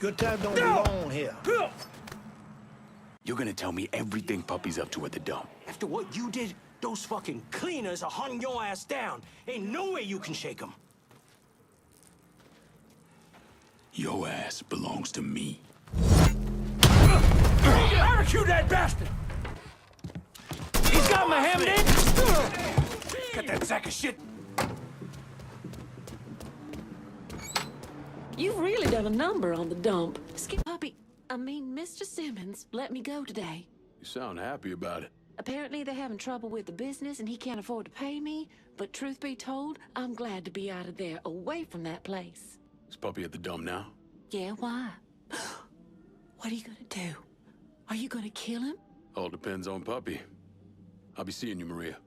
Good time don't belong here. You're gonna tell me everything Puppy's up to at the dump. After what you did, those fucking cleaners are hunting your ass down. Ain't no way you can shake them. Your ass belongs to me. Execute that bastard! He's got my hammer in! Got that sack of shit! You've really done a number on the dump. Mr. Simmons let me go today. You sound happy about it. Apparently they're having trouble with the business and he can't afford to pay me, but truth be told, I'm glad to be out of there, away from that place. Is Puppy at the dump now? Yeah, why? What are you gonna do? Are you gonna kill him? All depends on Puppy. I'll be seeing you, Maria.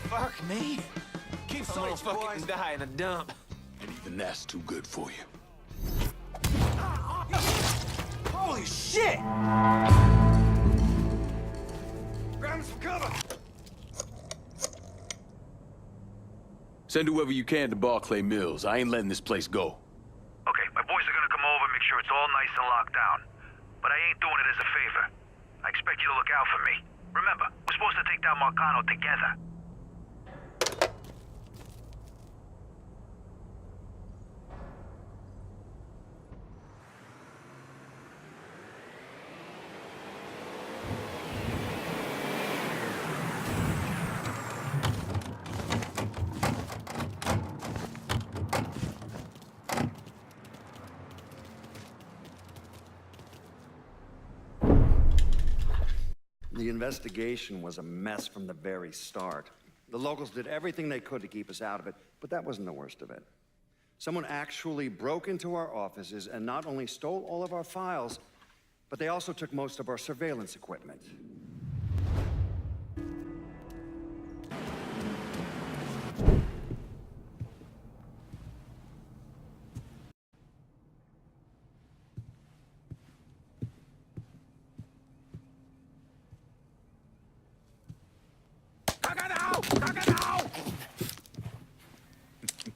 Fuck me. Keep some little fucking die in a dump. And even that's too good for you. Holy shit! Grab some cover! Send whoever you can to Barclay Mills. I ain't letting this place go. Okay, my boys are gonna come over and make sure it's all nice and locked down. But I ain't doing it as a favor. I expect you to look out for me. Remember, we're supposed to take down Marcano together. The investigation was a mess from the very start. The locals did everything they could to keep us out of it, but that wasn't the worst of it. Someone actually broke into our offices and not only stole all of our files, but they also took most of our surveillance equipment.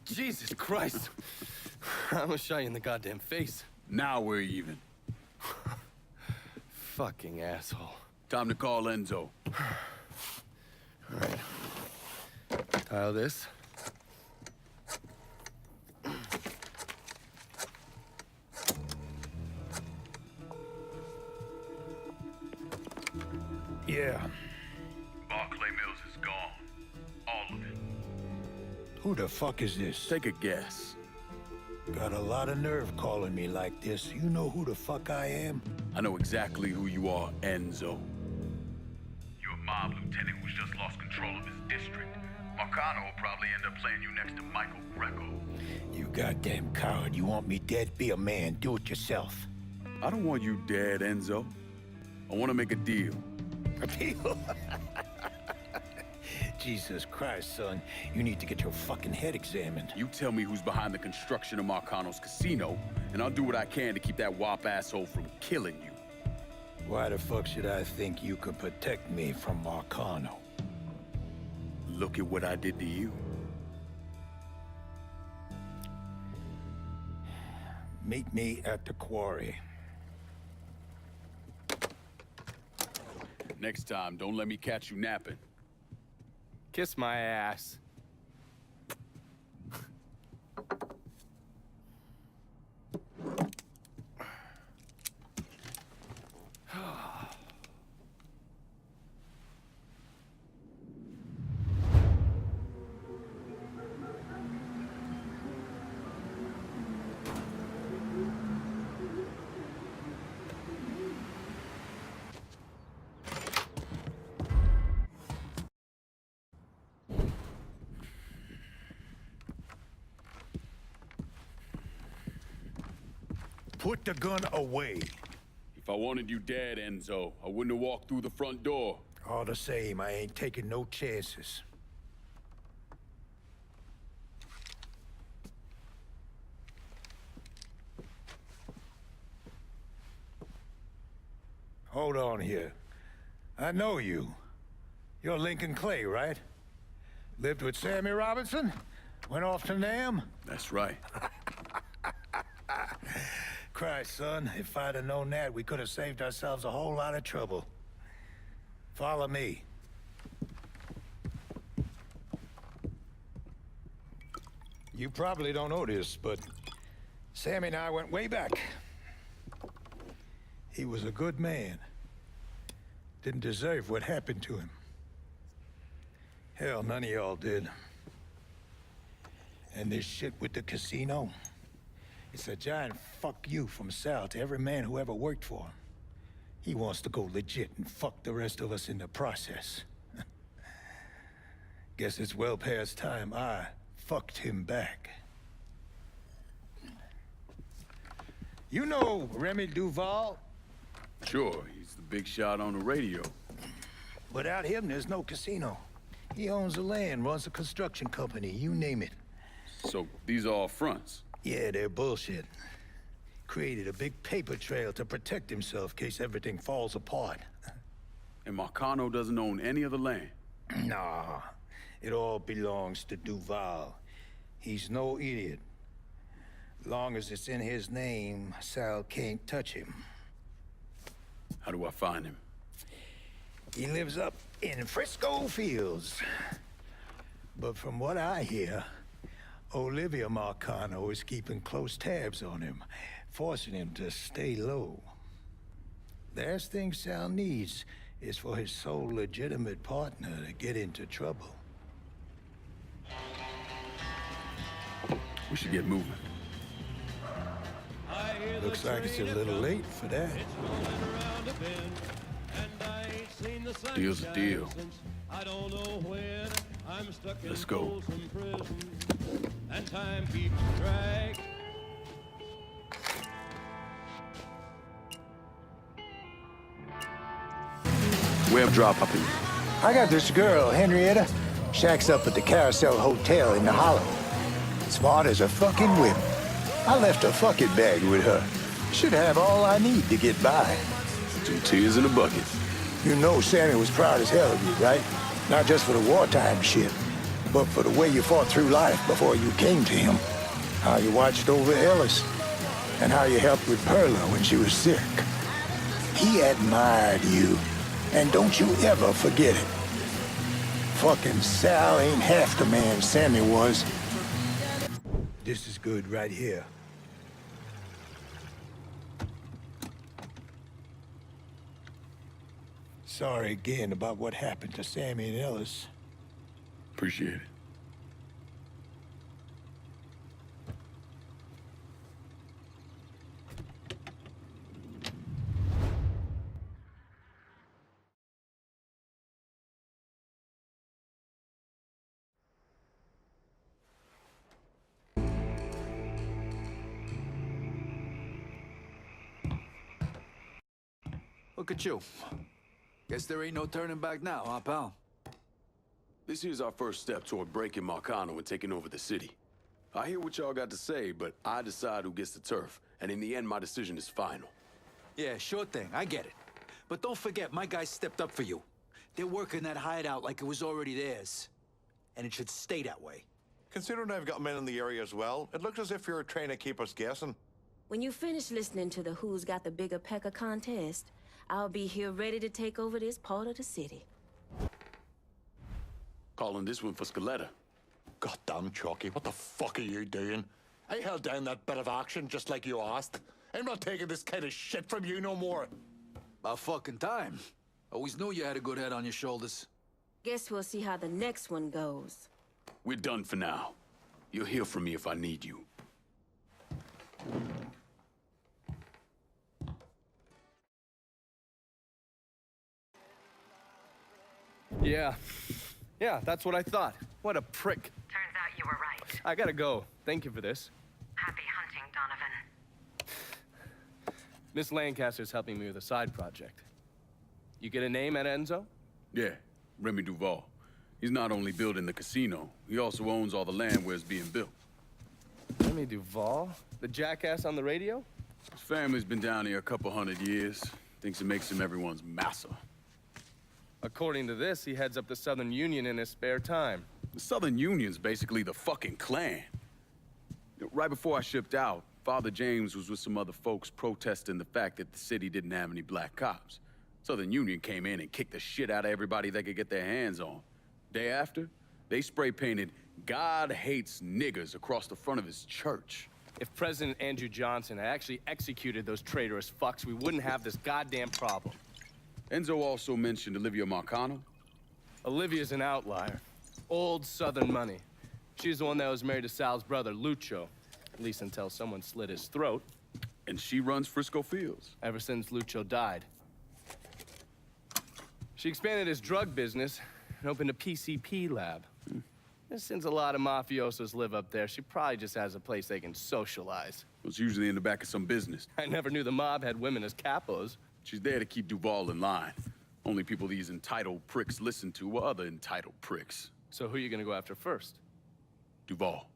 Jesus Christ. I almost shot you in the goddamn face. Now we're even. Fucking asshole. Time to call Enzo. All right. Tile this. Yeah. Barclay Mills is gone. All of it. Who the fuck is this? Take a guess. Got a lot of nerve calling me like this. You know who the fuck I am? I know exactly who you are, Enzo. You're a mob lieutenant who's just lost control of his district. Marcano will probably end up playing you next to Michael Greco. You goddamn coward. You want me dead? Be a man. Do it yourself. I don't want you dead, Enzo. I want to make a deal. A deal? Jesus Christ, son. You need to get your fucking head examined. You tell me who's behind the construction of Marcano's casino, and I'll do what I can to keep that wop asshole from killing you. Why the fuck should I think you could protect me from Marcano? Look at what I did to you. Meet me at the quarry. Next time, don't let me catch you napping. Kiss my ass. Put the gun away. If I wanted you dead, Enzo, I wouldn't have walked through the front door. All the same, I ain't taking no chances. Hold on here. I know you. You're Lincoln Clay, right? Lived with Sammy Robinson? Went off to Nam? That's right. Christ, son, if I'd have known that, we could have saved ourselves a whole lot of trouble. Follow me. You probably don't know this, but Sammy and I went way back. He was a good man. Didn't deserve what happened to him. Hell, none of y'all did. And this shit with the casino, it's a giant fuck you from Sal to every man who ever worked for him. He wants to go legit and fuck the rest of us in the process. Guess it's well past time I fucked him back. You know Remy Duval? Sure, he's the big shot on the radio. Without him, there's no casino. He owns the land, runs a construction company, you name it. So, these are all fronts? Yeah, they're bullshit. Created a big paper trail to protect himself in case everything falls apart. And Marcano doesn't own any of the land? Nah, it all belongs to Duval. He's no idiot. Long as it's in his name, Sal can't touch him. How do I find him? He lives up in Frisco Fields. But from what I hear, Olivia Marcano is keeping close tabs on him, forcing him to stay low. The last thing Sal needs is for his sole legitimate partner to get into trouble. We should get moving. Looks like it's a little late for that. Deal's a deal. Let's go. And time keeps track. Where I'm dropping? I got this girl, Henrietta. Shacks up at the Carousel Hotel in the Hollow. Smart as a fucking whip. I left a fucking bag with her. Should have all I need to get by. 2 tears in a bucket. You know Sammy was proud as hell of you, right? Not just for the wartime shit, but for the way you fought through life before you came to him. How you watched over Ellis, and how you helped with Perla when she was sick. He admired you, and don't you ever forget it. Fucking Sal ain't half the man Sammy was. This is good right here. Sorry again about what happened to Sammy and Ellis. Appreciate it. Look at you. Guess there ain't no turning back now, huh, pal? This here's our first step toward breaking Marcano and taking over the city. I hear what y'all got to say, but I decide who gets the turf. And in the end, my decision is final. Yeah, sure thing. I get it. But don't forget, my guys stepped up for you. They're working that hideout like it was already theirs. And it should stay that way. Considering I've got men in the area as well, it looks as if you're trying to keep us guessing. When you finish listening to the Who's Got the Bigger Pecker contest, I'll be here ready to take over this part of the city. Calling this one for Scaletta. Goddamn, Chalky, what the fuck are you doing? I held down that bit of action just like you asked. I'm not taking this kind of shit from you no more. About fucking time. Always knew you had a good head on your shoulders. Guess we'll see how the next one goes. We're done for now. You'll hear from me if I need you. Yeah, that's what I thought. What a prick. Turns out you were right. I gotta go. Thank you for this. Happy hunting, Donovan. Miss Lancaster's helping me with a side project. You get a name at Enzo? Yeah, Remy Duval. He's not only building the casino, he also owns all the land where it's being built. Remy Duval? The jackass on the radio? His family's been down here a couple 100 years. Thinks it makes him everyone's massa. According to this, he heads up the Southern Union in his spare time. The Southern Union's basically the fucking Klan. Right before I shipped out, Father James was with some other folks protesting the fact that the city didn't have any black cops. Southern Union came in and kicked the shit out of everybody they could get their hands on. Day after, they spray-painted "God hates niggers" across the front of his church. If President Andrew Johnson had actually executed those traitorous fucks, we wouldn't have this goddamn problem. Enzo also mentioned Olivia Marcano. Olivia's an outlier. Old Southern money. She's the one that was married to Sal's brother, Lucho. At least until someone slit his throat. And she runs Frisco Fields. Ever since Lucho died. She expanded his drug business and opened a PCP lab. And since a lot of mafiosos live up there, she probably just has a place they can socialize. It's usually in the back of some business. I never knew the mob had women as capos. She's there to keep Duval in line. Only people these entitled pricks listen to were other entitled pricks. So who are you gonna go after first? Duval.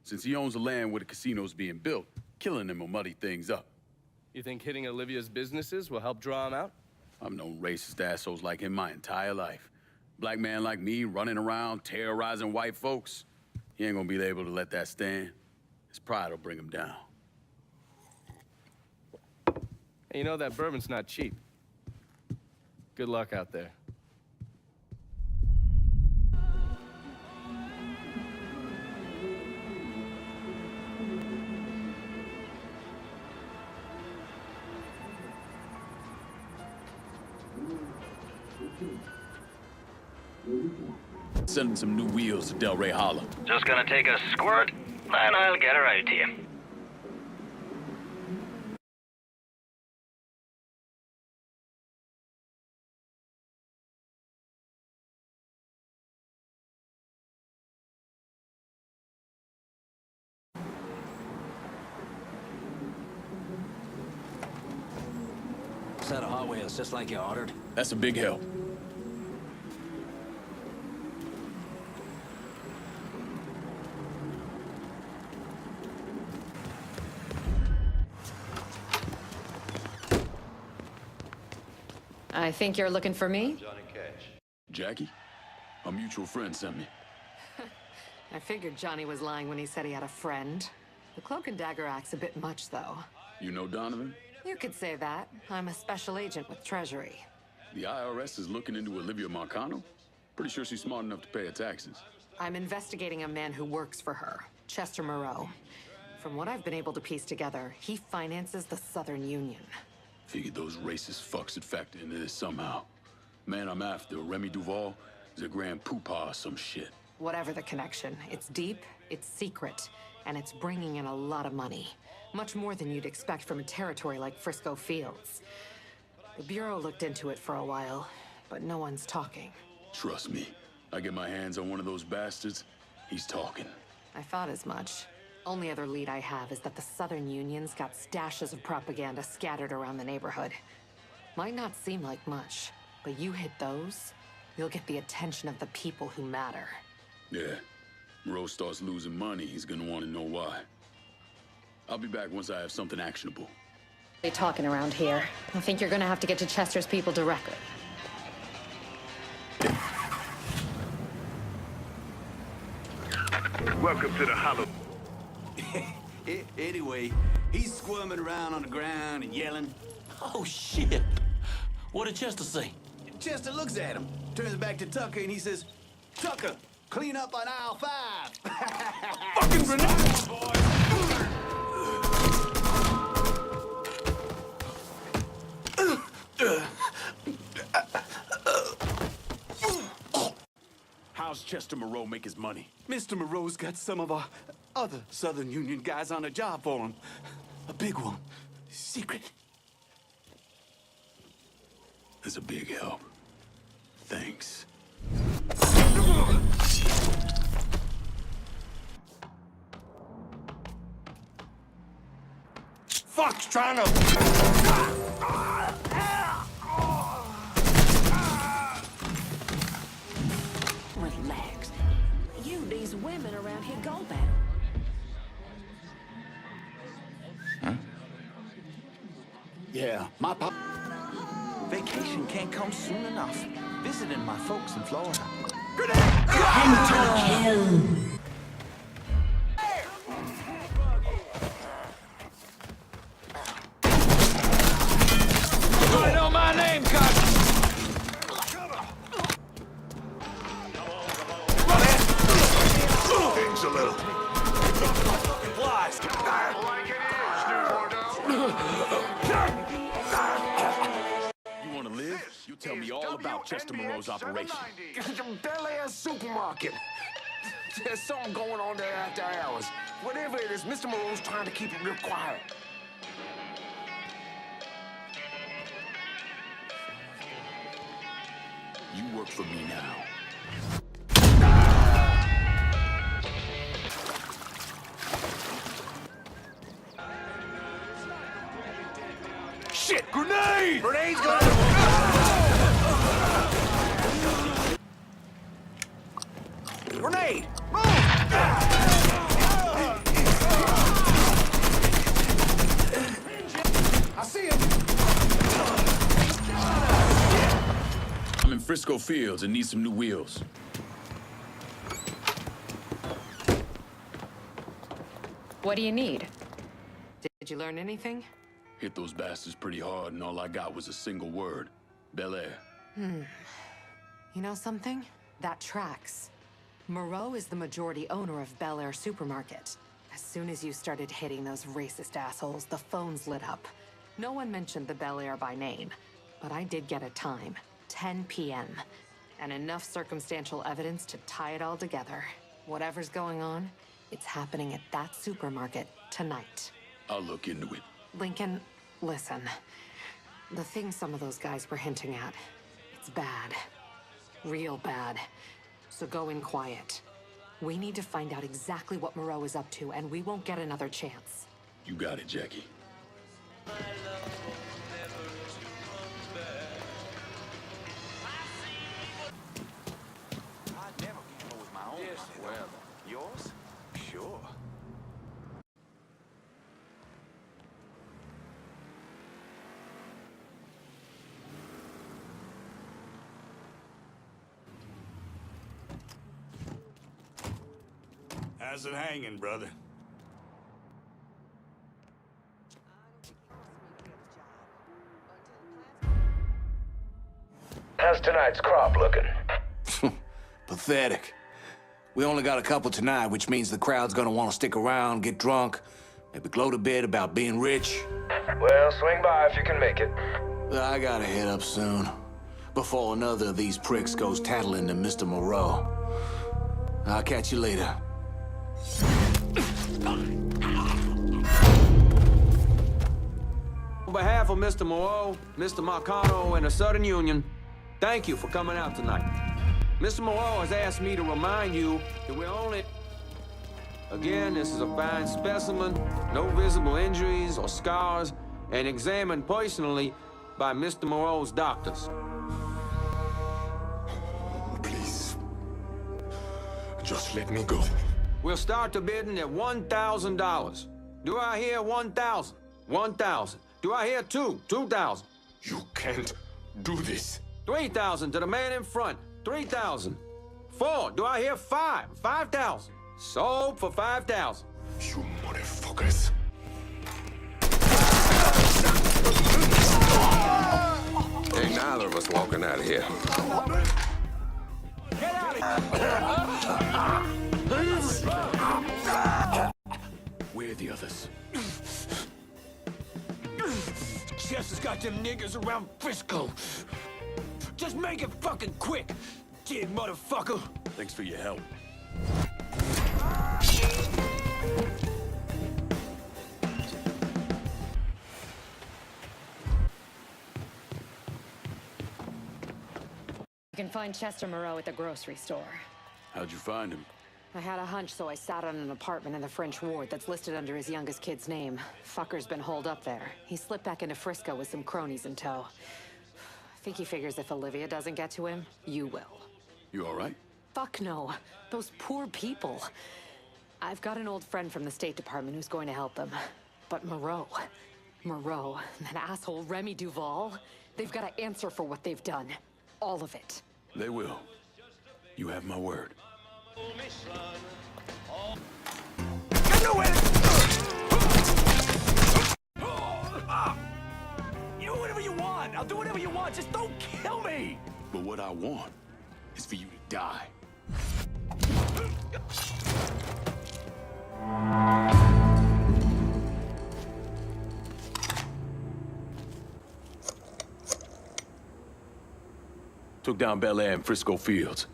Since he owns the land where the casino's being built, killing him will muddy things up. You think hitting Olivia's businesses will help draw him out? I've known racist assholes like him my entire life. Black man like me running around terrorizing white folks. He ain't gonna be able to let that stand. His pride will bring him down. Hey, you know that bourbon's not cheap. Good luck out there. Sending some new wheels to Del Rey Hollow. Just gonna take a squirt, and I'll get her out to you. Set of Hot Wheels, just like you ordered. That's a big help. I think you're looking for me? Jackie? A mutual friend sent me. I figured Johnny was lying when he said he had a friend. The cloak and dagger act's a bit much, though. You know Donovan? You could say that. I'm a special agent with Treasury. The IRS is looking into Olivia Marcano? Pretty sure she's smart enough to pay her taxes. I'm investigating a man who works for her, Chester Moreau. From what I've been able to piece together, he finances the Southern Union. Figured those racist fucks would factor into this somehow. Man I'm after, Remy Duval, is a grand poopah or some shit. Whatever the connection, it's deep, it's secret, and it's bringing in a lot of money. Much more than you'd expect from a territory like Frisco Fields. The Bureau looked into it for a while, but no one's talking. Trust me, I get my hands on one of those bastards, he's talking. I thought as much. Only other lead I have is that the Southern Union's got stashes of propaganda scattered around the neighborhood. Might not seem like much, but you hit those, you'll get the attention of the people who matter. Yeah. Moreau starts losing money, he's gonna want to know why. I'll be back once I have something actionable. They talking around here. I think you're gonna have to get to Chester's people directly. Welcome to the Hollow. Anyway, he's squirming around on the ground and yelling. Oh, shit. What did Chester say? Chester looks at him, turns back to Tucker, and he says, "Tucker, clean up on aisle 5. Fucking grenade, boy! How's Chester Moreau make his money? Mr. Moreau's got some of our other Southern Union guys on a job for him. A big one. Secret. That's a big help. Thanks. Fuck's trying to... Relax. You, these women around here go better. Yeah, my pop... Vacation can't come soon enough. Visiting my folks in Florida. Kill. I know my name, Coach! Things a little. You want to live? You tell me all about Chester Moreau's operation. Bel Air supermarket. There's something going on there after hours. Whatever it is, Mr. Moreau's trying to keep it real quiet. You work for me now. Shit! Grenade! Grenade's going Grenade! Move! I see him! I'm in Frisco Fields and need some new wheels. What do you need? Did you learn anything? Hit those bastards pretty hard, and all I got was a single word. Bel Air. You know something? That tracks. Moreau is the majority owner of Bel Air Supermarket. As soon as you started hitting those racist assholes, the phones lit up. No one mentioned the Bel Air by name, but I did get a time. 10 p.m. And enough circumstantial evidence to tie it all together. Whatever's going on, it's happening at that supermarket tonight. I'll look into it. Lincoln, listen. The thing some of those guys were hinting at, it's bad. Real bad. So go in quiet. We need to find out exactly what Moreau is up to, and we won't get another chance. You got it, Jackie. Well, yours? Sure. How's it hanging, brother? How's tonight's crop looking? Pathetic. We only got a couple tonight, which means the crowd's gonna want to stick around, get drunk, maybe gloat a bit about being rich. Well, swing by if you can make it. I gotta head up soon, before another of these pricks goes tattling to Mr. Moreau. I'll catch you later. On behalf of Mr. Moreau, Mr. Marcano, and the Southern Union, thank you for coming out tonight. Mr. Moreau has asked me to remind you that we're only... Again, this is a fine specimen, no visible injuries or scars, and examined personally by Mr. Moreau's doctors. Please. Just let me go. We'll start the bidding at $1,000. Do I hear 1,000? 1,000. Do I hear 2,000? You can't do this. 3,000 to the man in front. 3,000. 4. Do I hear 5? 5,000. Sold for 5,000. You motherfuckers. Ain't neither of us walking out of here. Get out of here! Where are the others? Chester's got them niggers around Frisco. Just make it fucking quick, kid motherfucker. Thanks for your help. You can find Chester Moreau at the grocery store. How'd you find him? I had a hunch, so I sat on an apartment in the French ward that's listed under his youngest kid's name. Fucker's been holed up there. He slipped back into Frisco with some cronies in tow. I think he figures if Olivia doesn't get to him, you will. You all right? Fuck no. Those poor people. I've got an old friend from the State Department who's going to help them. But Moreau, that asshole Remy Duval, They've got to answer for what they've done. All of it. They will. You have my word. You do whatever you want. I'll do whatever you want. Just don't kill me. But what I want is for you to die. Took down Bel Air and Frisco Fields.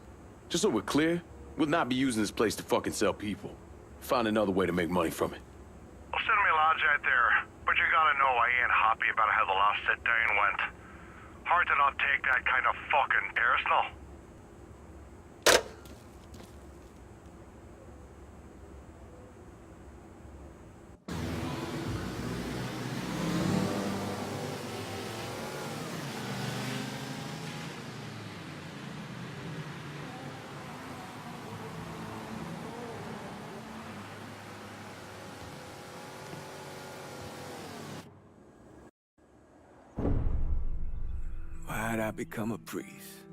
Just so we're clear, we'll not be using this place to fucking sell people. Find another way to make money from it. Well, send me lads out there, but you gotta know I ain't happy about how the last sit-down went. Hard to not take that kind of fucking personal. Why'd I become a priest?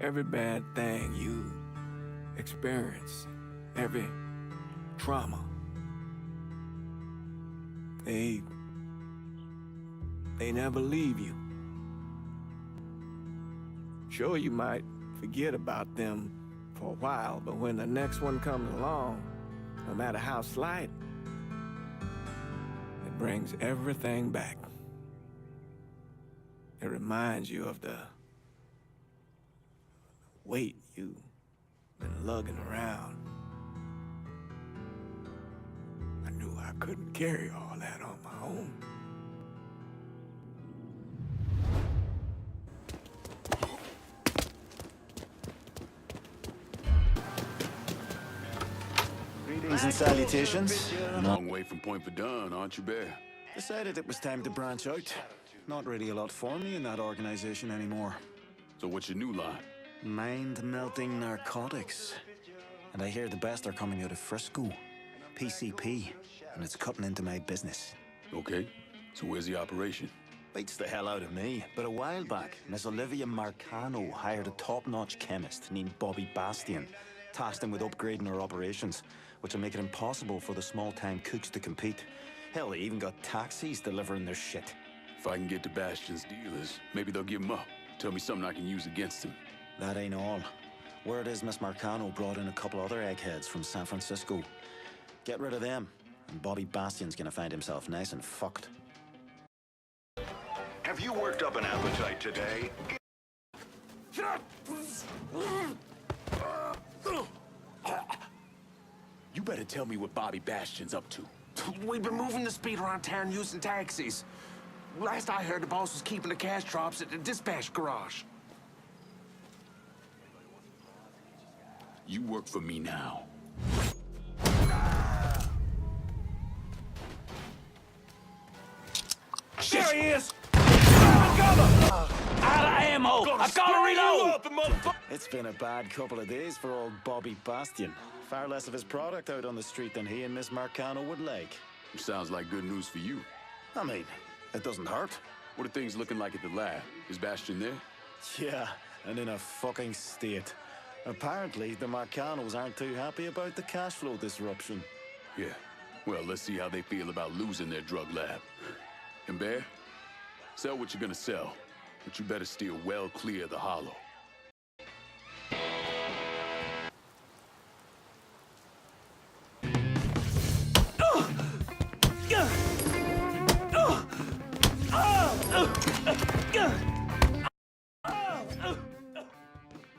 Every bad thing you experience, every trauma, they never leave you. Sure, you might forget about them for a while, but when the next one comes along, no matter how slight, it brings everything back. It reminds you of the weight you've been lugging around. I knew I couldn't carry all that on my own. Greetings and salutations. Long way from Point Verdun, aren't you, Bear? Decided it was time to branch out. Not really a lot for me in that organization anymore. So what's your new line? Mind-melting narcotics. And I hear the best are coming out of Frisco. PCP. And it's cutting into my business. Okay, so where's the operation? Beats the hell out of me. But a while back, Miss Olivia Marcano hired a top-notch chemist named Bobby Bastian, tasked him with upgrading her operations, which will make it impossible for the small-time cooks to compete. Hell, they even got taxis delivering their shit. If I can get to Bastion's dealers, maybe they'll give him up. Tell me something I can use against him. That ain't all. Word is Miss Marcano brought in a couple other eggheads from San Francisco. Get rid of them, and Bobby Bastian's gonna find himself nice and fucked. Have you worked up an appetite today? You better tell me what Bobby Bastion's up to. We've been moving the speed around town using taxis. Last I heard, the boss was keeping the cash drops at the dispatch garage. You work for me now. There he is! Out of ammo! I gotta reload! It's been a bad couple of days for old Bobby Bastion. Far less of his product out on the street than he and Miss Marcano would like. Sounds like good news for you. I mean, it doesn't hurt. What are things looking like at the lab? Is Bastion there? Yeah, and in a fucking state. Apparently, the Marcanos aren't too happy about the cash flow disruption. Yeah. Well, let's see how they feel about losing their drug lab. And Bear, sell what you're gonna sell, but you better steer well clear of the hollow.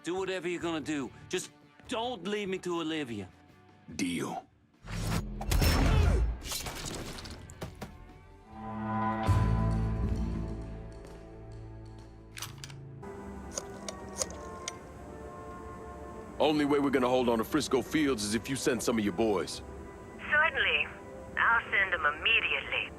Do whatever you're gonna do. Just don't leave me to Olivia. Deal. Only way we're gonna hold on to Frisco Fields is if you send some of your boys. Certainly. I'll send them immediately.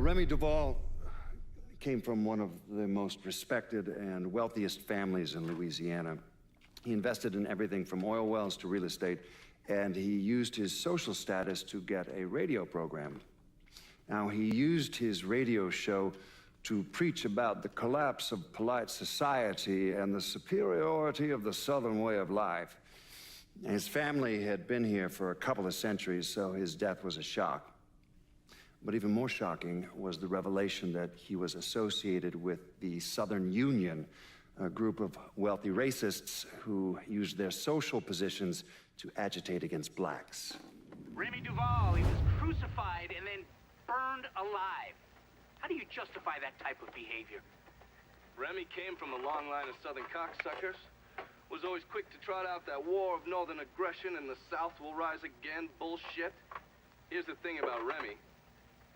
Remy Duvall came from one of the most respected and wealthiest families in Louisiana. He invested in everything from oil wells to real estate, and he used his social status to get a radio program. Now, he used his radio show to preach about the collapse of polite society and the superiority of the Southern way of life. His family had been here for a couple of centuries, so his death was a shock. But even more shocking was the revelation that he was associated with the Southern Union, a group of wealthy racists who used their social positions to agitate against blacks. Remy Duvall, he was crucified and then burned alive. How do you justify that type of behavior? Remy came from a long line of Southern cocksuckers. Was always quick to trot out that war of Northern aggression and the South will rise again bullshit. Here's the thing about Remy.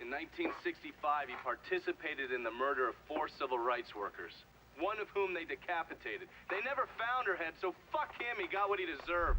In 1965, he participated in the murder of 4 civil rights workers, one of whom they decapitated. They never found her head, so fuck him, he got what he deserved.